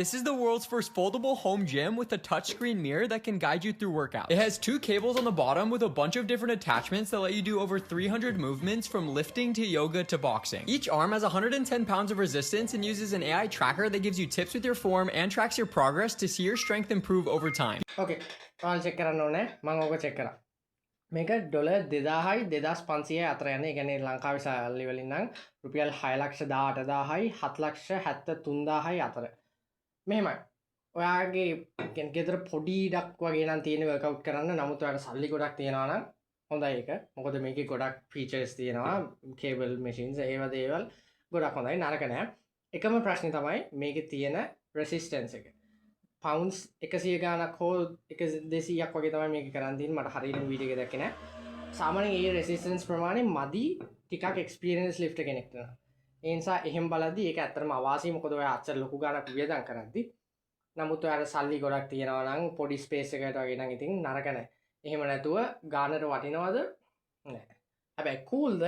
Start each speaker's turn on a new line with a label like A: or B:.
A: This is the world's first foldable home gym with a touchscreen mirror that can guide you through workouts. It has 2 cables on the bottom with a bunch of different attachments that let you do over 300 movements from lifting to yoga to boxing. Each arm has 110 pounds of resistance and uses an AI tracker that gives you tips with your form and tracks your progress to see your strength improve over time.
B: Okay, I'll check කරන්න ඕනේ. මම ඕක check කරා. මේක dollar 2000යි 2500යි අතර යන්නේ. ඒ කියන්නේ ලංකාවේ සල්ලි වලින් නම් රුපියල් 6,18,000යි 7,73,000යි අතර. මෙහෙමයි. ඔයාගේ කියන්නේ ගෙදර පොඩි ඉඩක් වගේ නම් තියෙන වර්කවුට් කරන්න. නමුත් ඔයාලට සල්ලි ගොඩක් තියෙනවා නම් හොඳයි ඒක. මොකද මේකේ ගොඩක් ෆීචර්ස් තියෙනවා. කේබල් මැෂින්ස් ඒව දේවල් ගොඩක් හොඳයි. නරක නෑ. එකම ප්‍රශ්නේ තමයි මේකේ තියෙන රෙසිස්ටන්ස් එක. පවුන්ස් 100 ගානක් හෝ 200ක් වගේ තමයි මේක කරන් තියෙන්නේ. මට හරියට වීඩියෝ එක දැක්කේ නෑ. සාමාන්‍යයෙන් ඒ රෙසිස්ටන්ස් ප්‍රමාණය මදි ටිකක් එක්ස්පීරියන්ස් ලිෆ්ට් කෙනෙක්ට. ඒ නිසා එහෙම බලද්දි ඒක ඇත්තටම අවාසියි. මොකද ඔයා අච්චර ලොකු ගානක් වියදම් කරද්දි. නමුත් ඔයාට සල්ලි ගොඩක් තියෙනවා නම් පොඩි ස්පේස් එකකට වගේ නම් ඉතින් නරක නෑ. එහෙම නැතුව ගානට වටිනවද? නෑ. හැබැයි කූල්ද?